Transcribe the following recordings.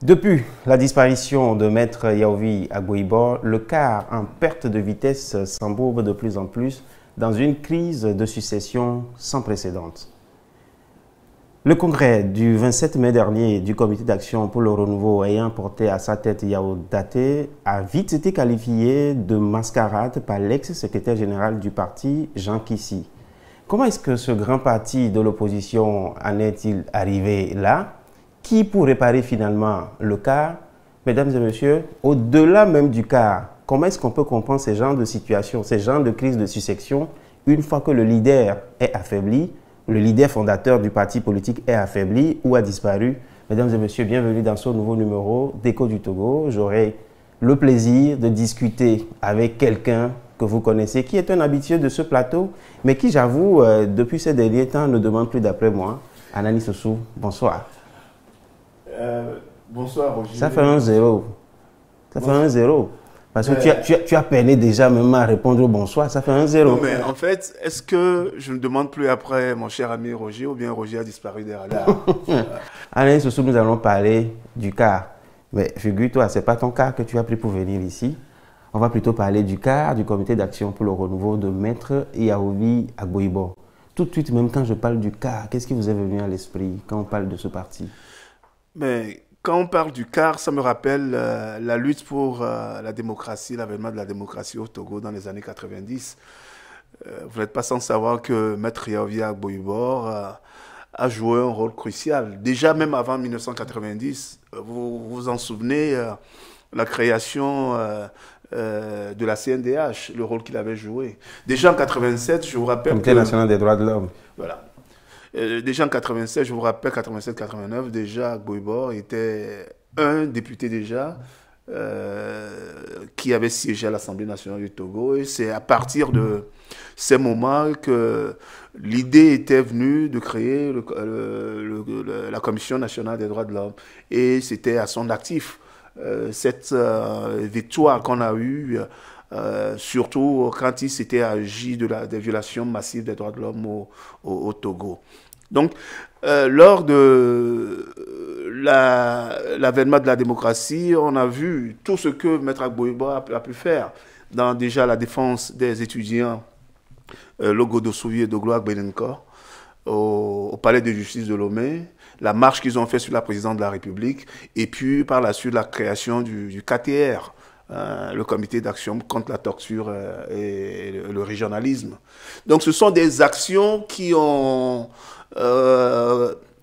Depuis la disparition de Maître Yahovi Agboibor, le CAR en perte de vitesse s'embourbe de plus en plus dans une crise de succession sans précédent. Le congrès du 27 mai dernier du Comité d'action pour le renouveau ayant porté à sa tête Yao Daté a vite été qualifié de mascarade par l'ex-secrétaire général du parti, Jean Kissi. Comment est-ce que ce grand parti de l'opposition en est-il arrivé là? Qui pour réparer finalement le CAR? Mesdames et messieurs, au-delà même du CAR, comment est-ce qu'on peut comprendre ces genres de situations, ces genres de crises de succession, une fois que le leader est affaibli, le leader fondateur du parti politique est affaibli ou a disparu? Mesdames et messieurs, bienvenue dans ce nouveau numéro d'Écho du Togo. J'aurai le plaisir de discuter avec quelqu'un que vous connaissez, qui est un habitué de ce plateau, mais qui, j'avoue, depuis ces derniers temps, ne demande plus d'après moi. Anani Sossou, bonsoir. Bonsoir, Roger. Ça fait un zéro. Ça fait un zéro. Parce que tu as peiné déjà même à répondre au bonsoir. Ça fait un zéro. Non, mais en fait, est-ce que je ne demande plus après mon cher ami Roger ou bien Roger a disparu des radars? Alain Sossou, nous allons parler du CAR. Mais figure-toi, ce n'est pas ton CAR que tu as pris pour venir ici. On va plutôt parler du CAR, du Comité d'action pour le renouveau de Maître Yahovi Agboibor. Tout de suite, même quand je parle du CAR, qu'est-ce qui vous est venu à l'esprit quand on parle de ce parti? Mais quand on parle du CAR, ça me rappelle la lutte pour la démocratie, l'avènement de la démocratie au Togo dans les années 90. Vous n'êtes pas sans savoir que Maître Yahovi Agboibor a joué un rôle crucial. Déjà même avant 1990, vous vous en souvenez, la création de la CNDH, le rôle qu'il avait joué. Déjà en 87, je vous rappelle Comité national des droits de l'homme. Voilà. Déjà en 87, je vous rappelle, 87-89, déjà Agboibor était un député déjà qui avait siégé à l'Assemblée nationale du Togo. Et c'est à partir de ces moments que l'idée était venue de créer la Commission nationale des droits de l'homme. Et c'était à son actif. Cette victoire qu'on a eue, surtout quand il s'était agi des violations massives des droits de l'homme au Togo. Donc, lors de l'avènement de la démocratie, on a vu tout ce que Maître Agboibor a pu faire dans déjà la défense des étudiants Logo-Dossoui et Doglo-Agbenenkor au palais de justice de Lomé, la marche qu'ils ont fait sur la présidence de la République, et puis par la suite la création du KTR, le comité d'action contre la torture et le régionalisme. Donc ce sont des actions qui ont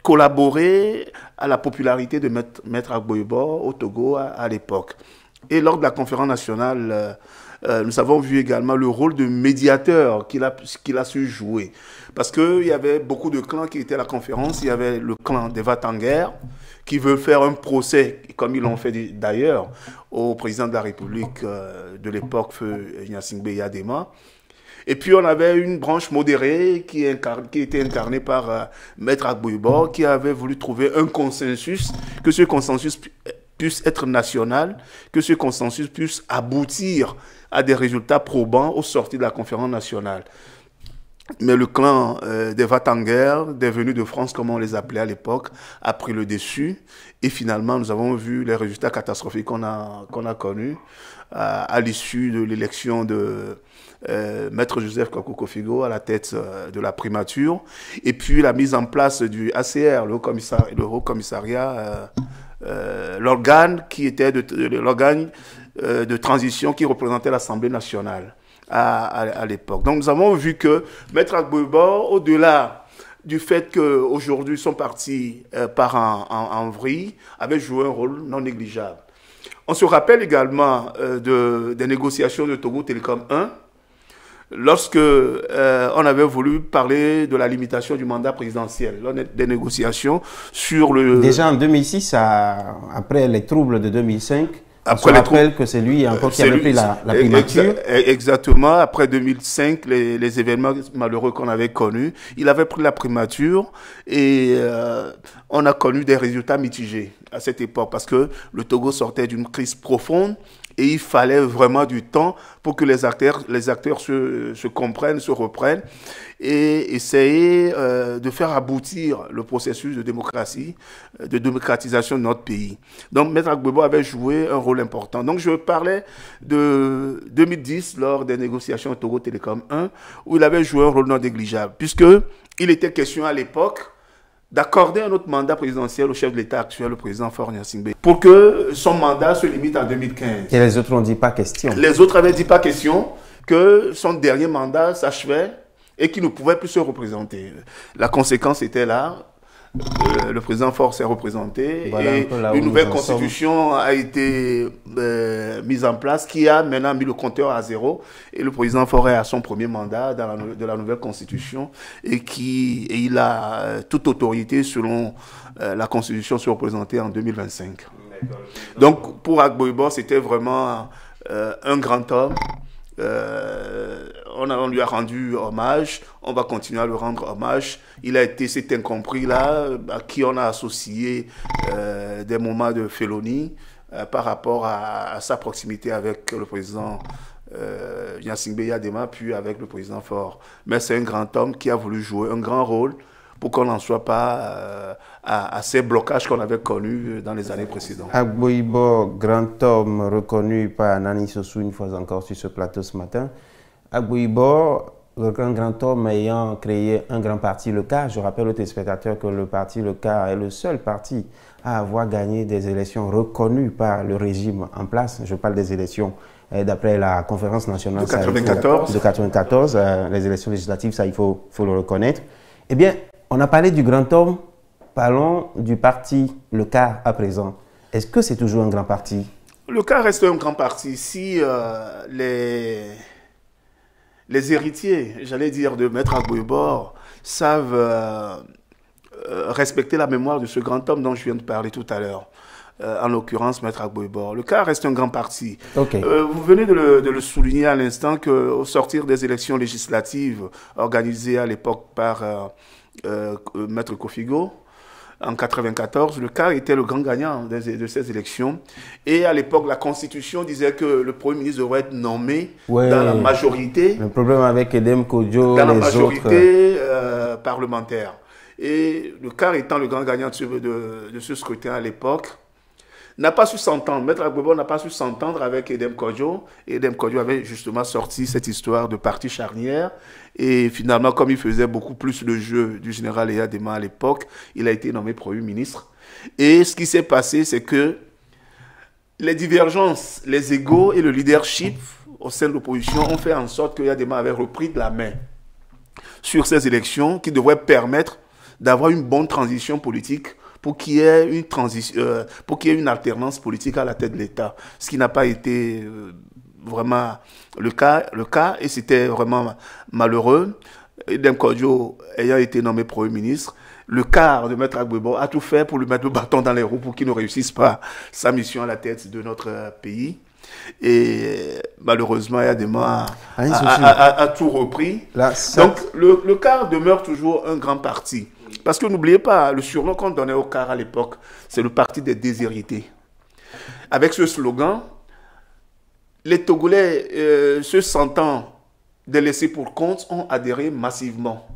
collaboré à la popularité de Maître Agboibor au Togo à l'époque. Et lors de la conférence nationale, nous avons vu également le rôle de médiateur qu'il a su jouer. Parce qu'il y avait beaucoup de clans qui étaient à la conférence. Il y avait le clan des Vatanguer qui veut faire un procès, comme ils l'ont fait d'ailleurs, au président de la République de l'époque, Feu Gnassingbé Yadema. Et puis on avait une branche modérée qui était incarnée par Maître Agboibor, qui avait voulu trouver un consensus, que ce consensus puisse être national, que ce consensus puisse aboutir à des résultats probants au sortir de la conférence nationale. Mais le clan des Vatanguer, des venus de France, comme on les appelait à l'époque, a pris le dessus. Et finalement, nous avons vu les résultats catastrophiques qu'on a connus à l'issue de l'élection de Maître Joseph Kakou-Kofigo à la tête de la primature. Et puis la mise en place du ACR, le Haut Commissariat, l'organe qui était l'organe de transition qui représentait l'Assemblée nationale à l'époque. Donc nous avons vu que Maître Agboibor, au-delà du fait qu'aujourd'hui son parti part en vrille, avait joué un rôle non négligeable. On se rappelle également des négociations de Togo Télécom 1, lorsque on avait voulu parler de la limitation du mandat présidentiel, des négociations sur le... Déjà en 2006, après les troubles de 2005, on se rappelle que c'est lui encore qui avait pris la primature. Exactement. Après 2005, les événements malheureux qu'on avait connus, il avait pris la primature et on a connu des résultats mitigés à cette époque parce que le Togo sortait d'une crise profonde Et il fallait vraiment du temps pour que les acteurs se comprennent, se reprennent et essayer de faire aboutir le processus de démocratie, de démocratisation de notre pays. Donc, Maître Gbagbo avait joué un rôle important. Donc, je parlais de 2010 lors des négociations Togo Télécom 1, où il avait joué un rôle non négligeable, puisqu'il était question à l'époque d'accorder un autre mandat présidentiel au chef de l'État actuel, le président Faure Gnassingbé, pour que son mandat se limite en 2015. Et les autres n'ont dit pas question. Les autres avaient dit pas question, que son dernier mandat s'achevait et qu'il ne pouvait plus se représenter. La conséquence était là. Le président Faure s'est représenté et une nouvelle constitution a été mise en place qui a maintenant mis le compteur à zéro et le président Faure est à son premier mandat de la nouvelle constitution et il a toute autorité selon la constitution se représenter en 2025. Donc pour Gbagbo, c'était vraiment un grand homme. On lui a rendu hommage, on va continuer à le rendre hommage. Il a été cet incompris-là, à qui on a associé des moments de félonie par rapport à sa proximité avec le président Gnassingbé Yadema, puis avec le président Faure. Mais c'est un grand homme qui a voulu jouer un grand rôle pour qu'on n'en soit pas à ces blocages qu'on avait connus dans les années précédentes. Gbagbo, grand homme reconnu par Nani Sossou une fois encore sur ce plateau ce matin. Gbagbo, un grand homme ayant créé un grand parti, le CAR. Je rappelle aux téléspectateurs que le parti, le CAR, est le seul parti à avoir gagné des élections reconnues par le régime en place. Je parle des élections d'après la conférence nationale de 94. De 94, les élections législatives, ça il faut le reconnaître. Eh bien, on a parlé du grand homme, parlons du parti, le CAR à présent. Est-ce que c'est toujours un grand parti? Le CAR reste un grand parti. Si les héritiers, j'allais dire, de Maître Gbagbo savent respecter la mémoire de ce grand homme dont je viens de parler tout à l'heure, en l'occurrence Maître Gbagbo. Le CAR reste un grand parti. Okay. Vous venez de le souligner à l'instant qu'au sortir des élections législatives organisées à l'époque par Maître Kofigo, en 1994, le CAR était le grand gagnant de ces élections. Et à l'époque, la Constitution disait que le Premier ministre devrait être nommé dans la majorité. Le problème avec Edem Kodjo, dans la majorité parlementaire. Et le CAR étant le grand gagnant de ce scrutin à l'époque, n'a pas su s'entendre. Maître Gbagbo n'a pas su s'entendre avec Edem Kodjo. Edem Kodjo avait justement sorti cette histoire de parti charnière. Et finalement, comme il faisait beaucoup plus le jeu du général Eyadema à l'époque, il a été nommé Premier ministre. Et ce qui s'est passé, c'est que les divergences, les égos et le leadership au sein de l'opposition ont fait en sorte que Eyadema avait repris de la main sur ces élections qui devraient permettre d'avoir une bonne transition politique pour qu'il y ait une alternance politique à la tête de l'État. Ce qui n'a pas été vraiment le cas et c'était vraiment malheureux. Edem Kodjo ayant été nommé Premier ministre, le CAR de Maître Gbagbo a tout fait pour lui mettre le bâton dans les roues pour qu'il ne réussisse pas sa mission à la tête de notre pays. Et malheureusement, Eyadema a tout repris. Donc le CAR demeure toujours un grand parti. Parce que n'oubliez pas, le surnom qu'on donnait au CAR à l'époque, c'est le parti des déshérités. Avec ce slogan, les Togolais se sentant délaissés pour compte ont adhéré massivement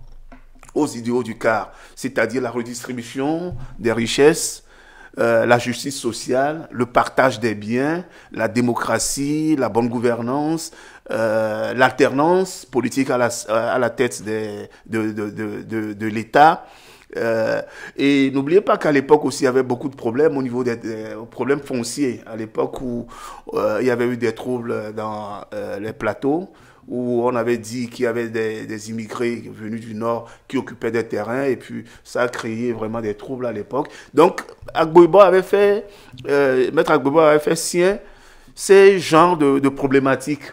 aux idéaux du CAR, c'est-à-dire la redistribution des richesses, la justice sociale, le partage des biens, la démocratie, la bonne gouvernance, l'alternance politique à la tête de l'État. Et n'oubliez pas qu'à l'époque aussi, il y avait beaucoup de problèmes au niveau des problèmes fonciers. À l'époque où il y avait eu des troubles dans les plateaux, où on avait dit qu'il y avait des immigrés venus du Nord qui occupaient des terrains, et puis ça a créé vraiment des troubles à l'époque. Donc, Maître Gbagbo avait fait sien ces genres de problématiques.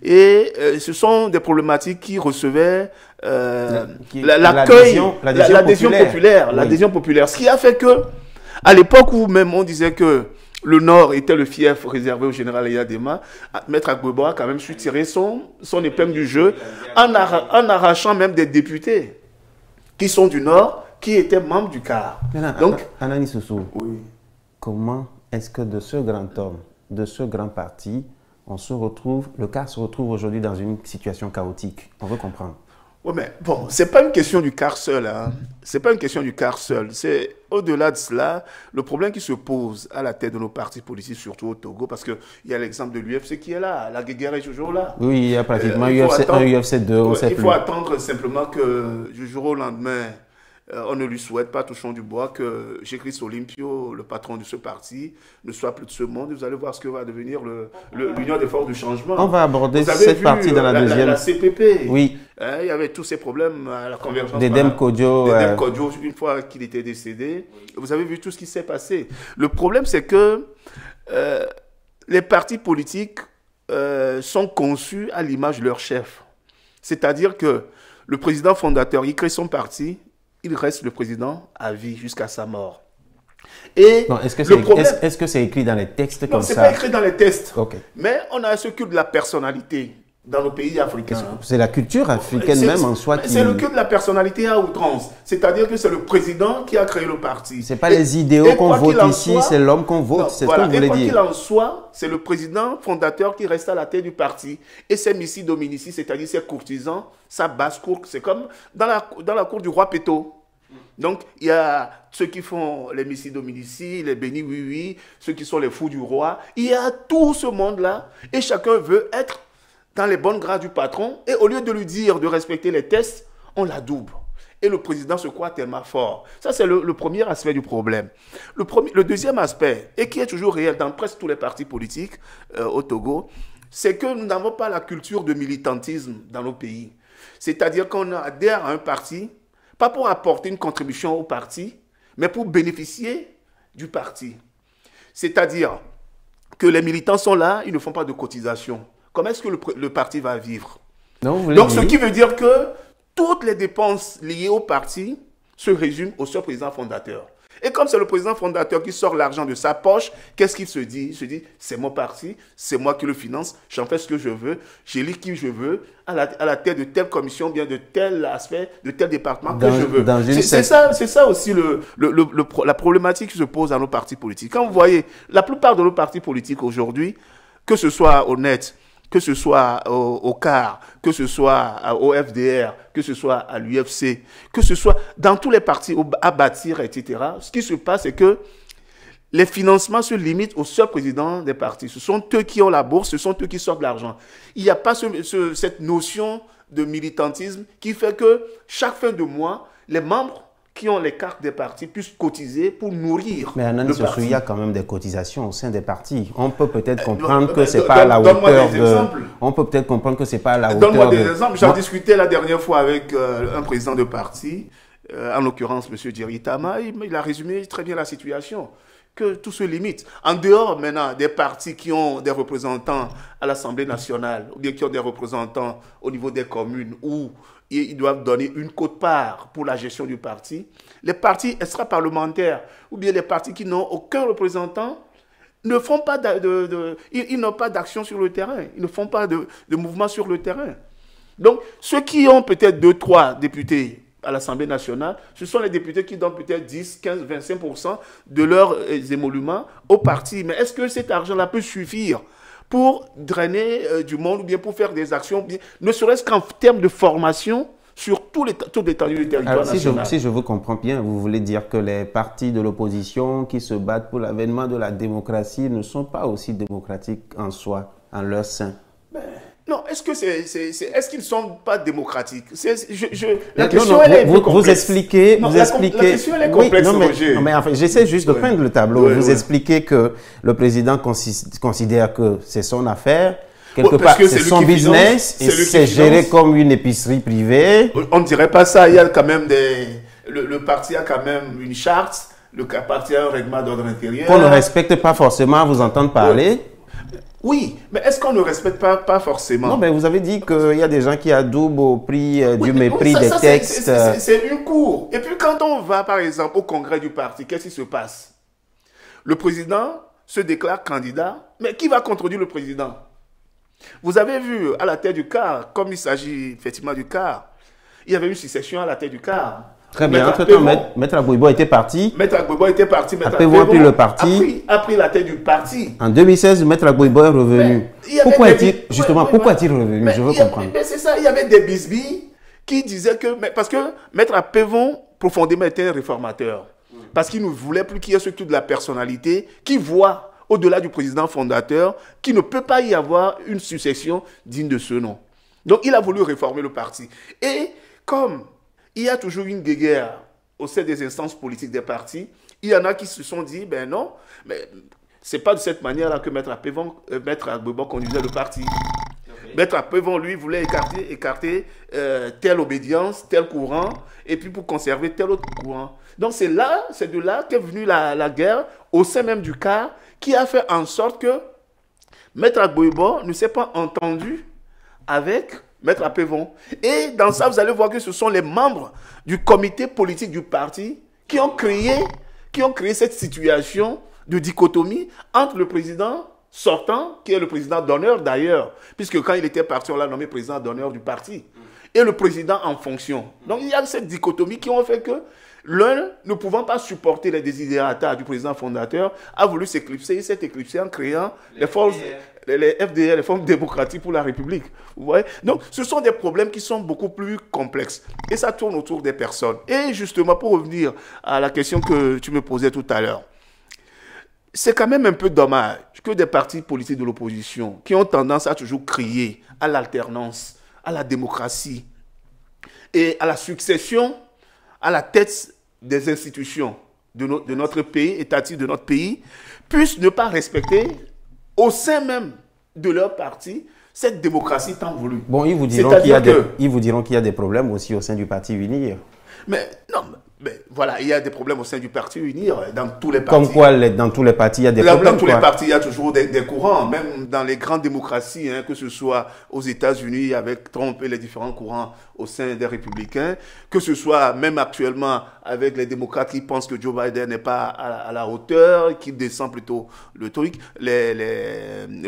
Et ce sont des problématiques qui recevaient l'adhésion populaire. Ce qui a fait que, à l'époque où même on disait que le Nord était le fief réservé au général Eyadema, Maître Gbagbo a quand même su tirer son épingle du jeu en arrachant même des députés qui sont du Nord, qui étaient membres du CAR. Donc, Anani Sossou, oui. comment est-ce que de ce grand homme de ce grand parti, le CAR se retrouve aujourd'hui dans une situation chaotique. On veut comprendre. Oui, mais bon, c'est pas une question du CAR seul. Hein. C'est pas une question du CAR seul. C'est au-delà de cela, le problème qui se pose à la tête de nos partis politiques, surtout au Togo, parce qu'il y a l'exemple de l'UFC qui est là. La guerre est toujours là. Oui, il y a pratiquement UFC 1, UFC 2, on sait plus. Il faut attendre simplement que du jour au lendemain, on ne lui souhaite pas, touchons du bois, que Jésus-Christ Olympio, le patron de ce parti, ne soit plus de ce monde. Vous allez voir ce que va devenir l'Union des forces du changement. On va aborder cette partie dans la deuxième. La CPP. Oui. Il y avait tous ces problèmes à la convergence. D'Edem Kodjo. D'Edem Kodjo, une fois qu'il était décédé. Vous avez vu tout ce qui s'est passé. Le problème, c'est que les partis politiques sont conçus à l'image de leur chef. C'est-à-dire que le président fondateur, il crée son parti, il reste le président à vie jusqu'à sa mort. Et est-ce que c'est écrit dans les textes comme ça? Non, ce n'est pas écrit dans les textes. Okay. Mais on a ce culte de la personnalité dans nos pays africains. C'est la culture africaine même en soi qui... C'est le culte de la personnalité à outrance. C'est-à-dire que c'est le président qui a créé le parti. Ce n'est pas les idéaux qu'on vote ici, c'est l'homme qu'on vote. C'est voilà. ce que vous voulez dire. Et quoi qu'il en soit, c'est le président fondateur qui reste à la tête du parti. Et ses missi dominici, c'est-à-dire ses courtisans, sa basse-cour, c'est comme dans la cour du roi Péto. Donc, il y a ceux qui font les missi dominici, les bénis oui-oui, ceux qui sont les fous du roi. Il y a tout ce monde-là et chacun veut être dans les bonnes grâces du patron. Et au lieu de lui dire de respecter les tests, on la double. Et le président se croit tellement fort. Ça, c'est le premier aspect du problème. Le deuxième aspect, et qui est toujours réel dans presque tous les partis politiques au Togo, c'est que nous n'avons pas la culture de militantisme dans nos pays. C'est-à-dire qu'on adhère à un parti, pas pour apporter une contribution au parti, mais pour bénéficier du parti. C'est-à-dire que les militants sont là, ils ne font pas de cotisation. Comment est-ce que le parti va vivre? Donc, ce qui veut dire que toutes les dépenses liées au parti se résument au seul président fondateur. Et comme c'est le président fondateur qui sort l'argent de sa poche, qu'est-ce qu'il se dit? Il se dit, c'est mon parti, c'est moi qui le finance, j'en fais ce que je veux, j'élis qui je veux, à la tête de telle commission, bien de tel aspect, de tel département que je veux. C'est ça aussi la problématique qui se pose dans nos partis politiques. Quand vous voyez, la plupart de nos partis politiques aujourd'hui, que ce soit honnête, que ce soit au CAR, que ce soit au FDR, que ce soit à l'UFC, que ce soit dans tous les partis à bâtir, etc. Ce qui se passe, c'est que les financements se limitent au seul président des partis. Ce sont eux qui ont la bourse, ce sont eux qui sortent l'argent. Il n'y a pas cette notion de militantisme qui fait que chaque fin de mois, les membres qui ont les cartes des partis puissent cotiser pour nourrir le parti. Il y a quand même des cotisations au sein des partis. On peut peut-être comprendre que c'est pas à la hauteur de... On peut peut-être comprendre que c'est pas à la hauteur de... Donne-moi des exemples. J'en discutais la dernière fois avec un président de parti, en l'occurrence M. Djiritama, il a résumé très bien la situation, que tout se limite. En dehors maintenant des partis qui ont des représentants à l'Assemblée nationale, ou bien qui ont des représentants au niveau des communes, où ils doivent donner une quote-part pour la gestion du parti. Les partis extra-parlementaires, ou bien les partis qui n'ont aucun représentant, ne font pas ils n'ont pas d'action sur le terrain. Ils ne font pas de mouvement sur le terrain. Donc, ceux qui ont peut-être 2-3 députés à l'Assemblée nationale, ce sont les députés qui donnent peut-être 10, 15, 25% de leurs émoluments au parti. Mais est-ce que cet argent-là peut suffire pour drainer du monde ou bien pour faire des actions, bien, ne serait-ce qu'en termes de formation sur toute l'étendue du territoire national. Si je vous comprends bien, vous voulez dire que les partis de l'opposition qui se battent pour l'avènement de la démocratie ne sont pas aussi démocratiques en soi, en leur sein? Non, est-ce qu'ils ne sont pas démocratiques? La question, elle est vous expliquez... La question, elle est complexe, Roger. Non, mais enfin, j'essaie juste de peindre le tableau. Vous expliquez que le président considère que c'est son affaire, quelque part, c'est son business, et c'est géré comme une épicerie privée. On ne dirait pas ça. Il y a quand même le parti a quand même une charte, le parti a un règlement d'ordre intérieur. Qu'on ne respecte pas forcément à vous entendre parler. Oui, mais est-ce qu'on ne respecte pas forcément? Non, mais vous avez dit qu'il y a des gens qui adoubent au prix du mépris des textes. C'est une cour. Et puis quand on va, par exemple, au congrès du parti, qu'est-ce qui se passe? Le président se déclare candidat, mais qui va contredire le président? Vous avez vu, à la tête du CAR, comme il s'agit effectivement du CAR, il y avait une succession à la tête du CAR. Très bien. Entre-temps, Maître Agbouibo était parti. Maître Agbouibo était parti. Maître Agbouibo a pris le parti. A pris la tête du parti. En 2016, Maître Agbouibo est revenu. Pourquoi est-il revenu? Je veux comprendre. C'est ça, il y avait des bisbilles qui disaient que... Parce que Maître Apévon, profondément, était un réformateur. Parce qu'il ne voulait plus qu'il y ait surtout de la personnalité qui voit au-delà du président fondateur qu'il ne peut pas y avoir une succession digne de ce nom. Donc, il a voulu réformer le parti. Et comme il y a toujours une guéguerre au sein des instances politiques des partis, il y en a qui se sont dit, ben non, mais c'est pas de cette manière-là que Maître Agbouibo conduisait le parti. Okay. Maître Apévon, lui, voulait écarter telle obédience, tel courant, et puis pour conserver tel autre courant. Donc c'est de là qu'est venue la guerre au sein même du CAR, qui a fait en sorte que Maître Agbouibo ne s'est pas entendu avec Maître Apévon. Et dans ça, vous allez voir que ce sont les membres du comité politique du parti qui ont créé cette situation de dichotomie entre le président sortant, qui est le président d'honneur d'ailleurs, puisque quand il était parti, on l'a nommé président d'honneur du parti, et le président en fonction. Donc il y a cette dichotomie qui ont fait que l'un, ne pouvant pas supporter les desiderata du président fondateur, a voulu s'éclipser. Il s'est éclipsé en créant les FDR, les formes démocratiques pour la République. Vous voyez? Donc, ce sont des problèmes qui sont beaucoup plus complexes. Et ça tourne autour des personnes. Et justement, pour revenir à la question que tu me posais tout à l'heure, c'est quand même un peu dommage que des partis politiques de l'opposition, qui ont tendance à toujours crier à l'alternance, à la démocratie et à la succession à la tête des institutions de notre pays, étatiques de notre pays, puissent ne pas respecter au sein même de leur parti cette démocratie tant voulue. Bon, ils vous diront qu'il y a des problèmes aussi au sein du parti UNIR. Mais non, mais voilà, il y a des problèmes au sein du parti UNIR, dans tous les partis. Comme quoi, dans tous les partis, il y a des problèmes. Dans tous les partis, il y a toujours des courants, même dans les grandes démocraties, hein, que ce soit aux États-Unis avec Trump et les différents courants au sein des républicains, que ce soit même actuellement avec les démocrates qui pensent que Joe Biden n'est pas à la hauteur, qui descend plutôt le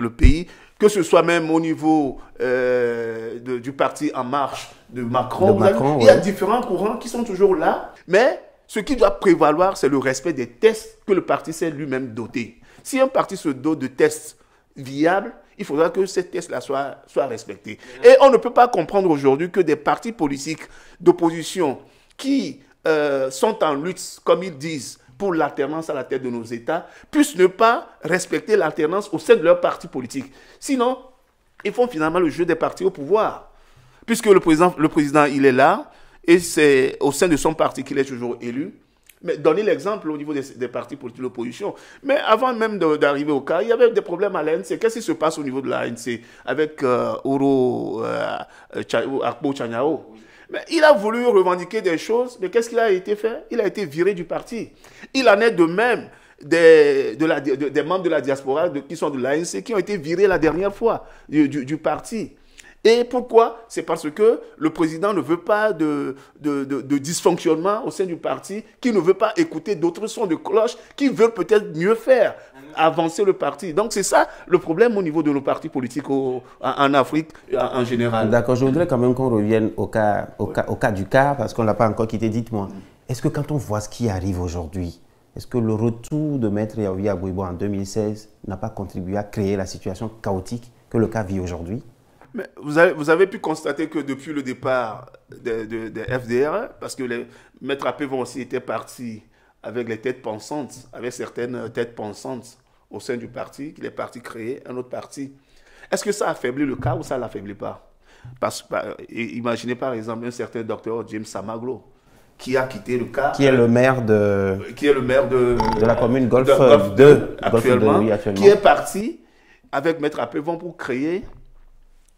pays, que ce soit même au niveau du parti En Marche de Macron. Il y a différents courants qui sont toujours là, mais ce qui doit prévaloir, c'est le respect des tests que le parti s'est lui-même doté. Si un parti se dote de tests viables, il faudra que ces tests-là soient respectés. Et on ne peut pas comprendre aujourd'hui que des partis politiques d'opposition qui sont en lutte, comme ils disent, pour l'alternance à la tête de nos États, puissent ne pas respecter l'alternance au sein de leur parti politique. Sinon, ils font finalement le jeu des partis au pouvoir. Puisque le président, il est là, et c'est au sein de son parti qu'il est toujours élu. Mais donnez l'exemple au niveau des partis politiques de l'opposition. Mais avant même d'arriver au cas, il y avait des problèmes à l'ANC. Qu'est-ce qui se passe au niveau de l'ANC avec Oro Akpo Chanyao? Mais il a voulu revendiquer des choses, mais qu'est-ce qu'il a été fait? Il a été viré du parti. Il en est de même des membres de la diaspora qui sont de l'ANC qui ont été virés la dernière fois du parti. Et pourquoi? C'est parce que le président ne veut pas de dysfonctionnement au sein du parti, qui ne veut pas écouter d'autres sons de cloche, qui veulent peut-être mieux faire, avancer le parti. Donc c'est ça le problème au niveau de nos partis politiques en Afrique en général. D'accord, je voudrais quand même qu'on revienne au cas du CAR, parce qu'on ne l'a pas encore quitté. Dites-moi, est-ce que quand on voit ce qui arrive aujourd'hui, est-ce que le retour de Maître Yaovi Agbouibo en 2016 n'a pas contribué à créer la situation chaotique que le CAR vit aujourd'hui? Mais vous avez pu constater que depuis le départ des FDR, parce que les Maître Apévon aussi était parti avec les têtes pensantes, avec certaines têtes pensantes au sein du parti, qu'il est parti créer un autre parti. Est-ce que ça affaiblit le CAR ou ça ne l'affaiblit pas? Imaginez par exemple un certain docteur James Samaglo, qui a quitté le CAR. Qui est le maire de la commune Golfe 2 actuellement, qui est parti avec Maître Apévon pour créer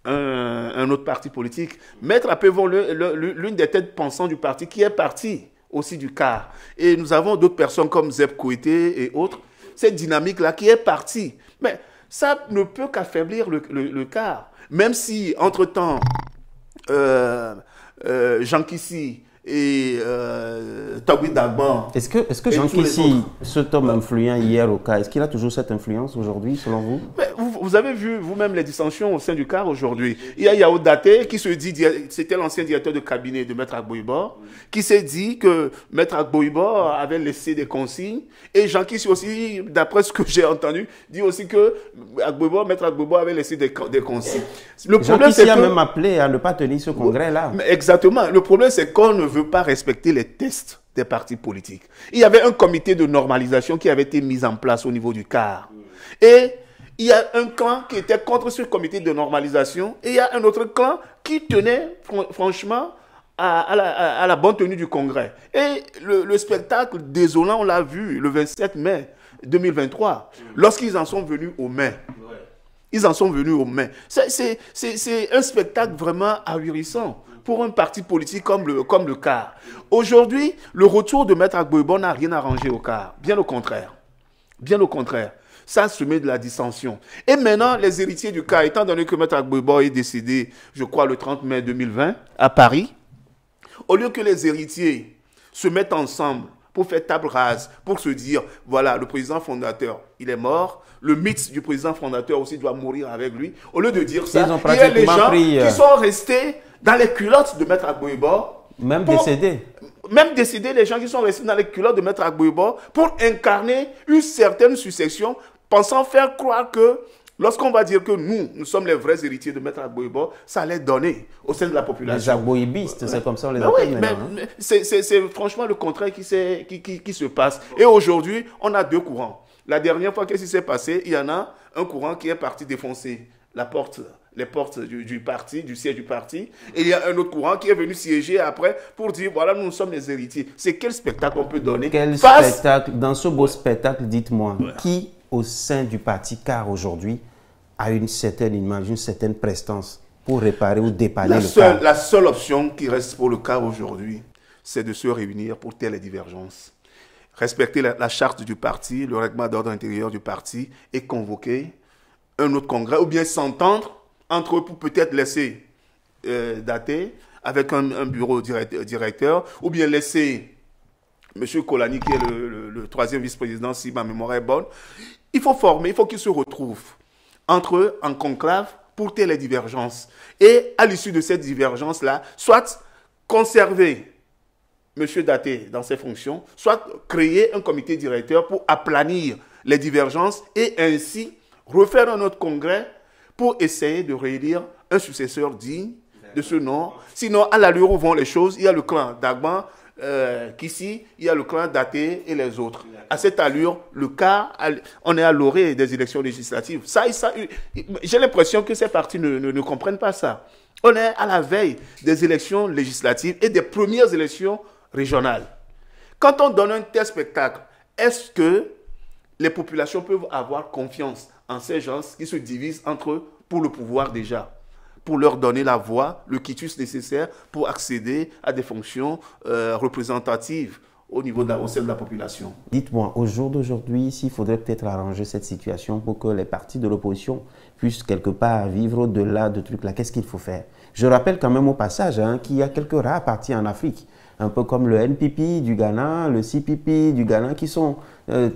un autre parti politique. Maître Apévon, l'une des têtes pensantes du parti, qui est parti aussi du CAR. Et nous avons d'autres personnes comme Zeb Kouété et autres. Cette dynamique-là qui est partie. Mais ça ne peut qu'affaiblir le CAR. Même si, entre-temps, Jean Kissi et Togui Dagban. Est-ce que Jean Kissi, cet homme influent hier au CAR, est-ce qu'il a toujours cette influence aujourd'hui, selon vous? Mais vous avez vu vous-même les dissensions au sein du CAR aujourd'hui. Il y a Yao Daté qui se dit, c'était l'ancien directeur de cabinet de Maître Agboiba, qui s'est dit que Maître Agboiba avait laissé des consignes. Et Jean Kissi aussi, d'après ce que j'ai entendu, dit aussi que Maître Agboiba avait laissé des consignes. Le problème, c'est a même appelé à ne pas tenir ce congrès-là. Exactement. Le problème, c'est qu'on ne veut pas respecter les tests des partis politiques. Il y avait un comité de normalisation qui avait été mis en place au niveau du CAR. Et il y a un clan qui était contre ce comité de normalisation et il y a un autre clan qui tenait franchement à la bonne tenue du congrès. Et le spectacle désolant, on l'a vu le 27 mai 2023, lorsqu'ils en sont venus aux mains. Ils en sont venus aux mains. C'est un spectacle vraiment ahurissant pour un parti politique comme le CAR. Aujourd'hui, le retour de Maître Agboiba n'a rien arrangé au CAR. Bien au contraire. Bien au contraire. Ça se met de la dissension. Et maintenant, les héritiers du CAR, étant donné que Maître Agboiba est décédé, je crois, le 30 mai 2020, à Paris, au lieu que les héritiers se mettent ensemble pour faire table rase, pour se dire, voilà, le président fondateur, il est mort, le mythe du président fondateur aussi doit mourir avec lui. Au lieu de dire ça, il y a les gens qui sont restés dans les culottes de Maître Agboiba. Même décédés. Même décédés, les gens qui sont restés dans les culottes de Maître Agboiba pour incarner une certaine succession, pensant faire croire que lorsqu'on va dire que nous sommes les vrais héritiers de Maître Agboiba, ça allait donner au sein de la population. Les agboibistes, c'est comme ça on les appelle maintenant. Mais c'est franchement le contraire qui se passe. Et aujourd'hui, on a deux courants. La dernière fois, qu'est-ce qui s'est passé? Il y en a un courant qui est parti défoncer les portes du parti, du siège du parti. Et il y a un autre courant qui est venu siéger après pour dire, voilà, nous sommes les héritiers. C'est quel spectacle on peut donner? Spectacle, dans ce beau spectacle, dites-moi, qui au sein du parti CAR aujourd'hui a une certaine image, une certaine prestance pour réparer ou dépanner le CAR? La seule option qui reste pour le CAR aujourd'hui, c'est de se réunir pour taire les divergences. Respecter la charte du parti, le règlement d'ordre intérieur du parti et convoquer un autre congrès ou bien s'entendre entre eux pour peut-être laisser dater avec un bureau directeur ou bien laisser M. Kolani qui est le troisième vice-président si ma mémoire est bonne. Il faut former, il faut qu'ils se retrouvent entre eux en conclave pour taire les divergences. Et à l'issue de cette divergence-là, soit conserver M. Daté dans ses fonctions, soit créer un comité directeur pour aplanir les divergences et ainsi refaire un autre congrès pour essayer de réélire un successeur digne de ce nom. Sinon, à l'allure où vont les choses, il y a le clan Dagban, Kissi, il y a le clan Daté et les autres. À cette allure, le CAR, on est à l'orée des élections législatives. J'ai l'impression que ces partis ne comprennent pas ça. On est à la veille des élections législatives et des premières élections régionales. Quand on donne un tel spectacle, est-ce que les populations peuvent avoir confiance en ces gens qui se divisent entre eux pour le pouvoir déjà, pour leur donner la voix, le quitus nécessaire pour accéder à des fonctions représentatives au sein de la population? Dites-moi, au jour d'aujourd'hui, s'il faudrait peut-être arranger cette situation pour que les partis de l'opposition puissent quelque part vivre au-delà de trucs là, qu'est-ce qu'il faut faire? Je rappelle quand même au passage qu'il y a quelques rares partis en Afrique, un peu comme le NPP du Ghana, le CPP du Ghana, qui sont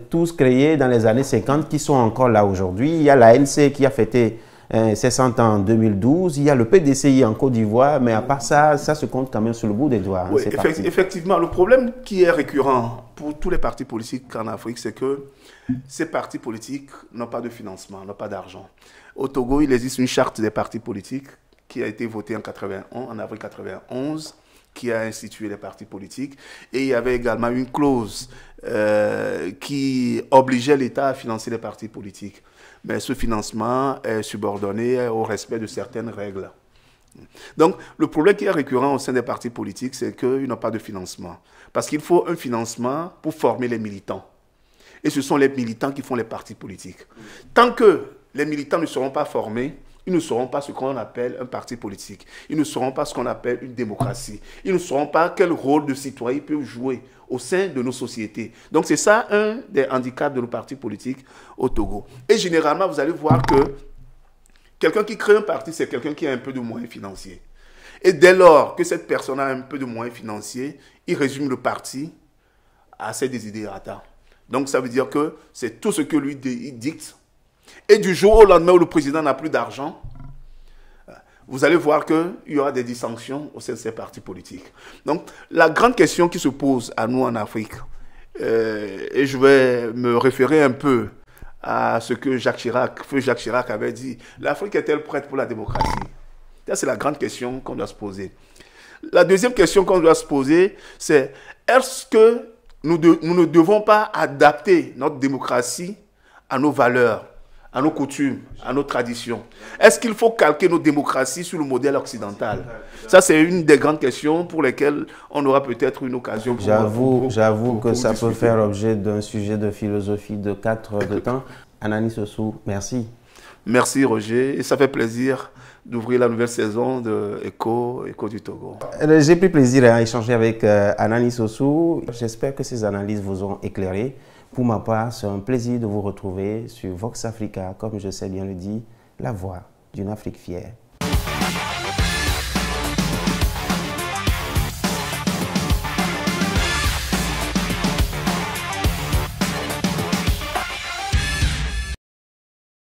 tous créés dans les années 50, qui sont encore là aujourd'hui. Il y a l'ANC qui a fêté ses 100 ans en 2012. Il y a le PDCI en Côte d'Ivoire, mais à part ça, ça se compte quand même sur le bout des doigts. Oui, effectivement, le problème qui est récurrent pour tous les partis politiques en Afrique, c'est que ces partis politiques n'ont pas de financement, n'ont pas d'argent. Au Togo, il existe une charte des partis politiques qui a été votée en avril 91, qui a institué les partis politiques. Et il y avait également une clause qui obligeait l'État à financer les partis politiques. Mais ce financement est subordonné au respect de certaines règles. Donc, le problème qui est récurrent au sein des partis politiques, c'est qu'ils n'ont pas de financement. Parce qu'il faut un financement pour former les militants. Et ce sont les militants qui font les partis politiques. Tant que les militants ne seront pas formés, ils ne sauront pas ce qu'on appelle un parti politique. Ils ne sauront pas ce qu'on appelle une démocratie. Ils ne sauront pas quel rôle de citoyen ils peuvent jouer au sein de nos sociétés. Donc c'est ça un des handicaps de nos partis politiques au Togo. Et généralement, vous allez voir que quelqu'un qui crée un parti, c'est quelqu'un qui a un peu de moyens financiers. Et dès lors que cette personne a un peu de moyens financiers, il résume le parti à ses desiderata. Donc ça veut dire que c'est tout ce que lui dicte. Et du jour au lendemain où le président n'a plus d'argent, vous allez voir qu'il y aura des dissensions au sein de ces partis politiques. Donc la grande question qui se pose à nous en Afrique, et je vais me référer un peu à ce que feu Jacques Chirac avait dit, l'Afrique est-elle prête pour la démocratie? Ça, c'est la grande question qu'on doit se poser. La deuxième question qu'on doit se poser, c'est est-ce que nous ne devons pas adapter notre démocratie à nos valeurs, à nos coutumes, à nos traditions? Est-ce qu'il faut calquer nos démocraties sur le modèle occidental? Ça, c'est une des grandes questions pour lesquelles on aura peut-être une occasion. J'avoue que ça peut faire l'objet d'un sujet de philosophie de 4 heures de temps. Anani Sossou, merci. Merci Roger, et ça fait plaisir d'ouvrir la nouvelle saison de Écho du Togo. J'ai pris plaisir à échanger avec Anani Sossou. J'espère que ces analyses vous ont éclairé. Pour ma part, c'est un plaisir de vous retrouver sur Vox Africa, comme je sais bien le dire, la voix d'une Afrique fière.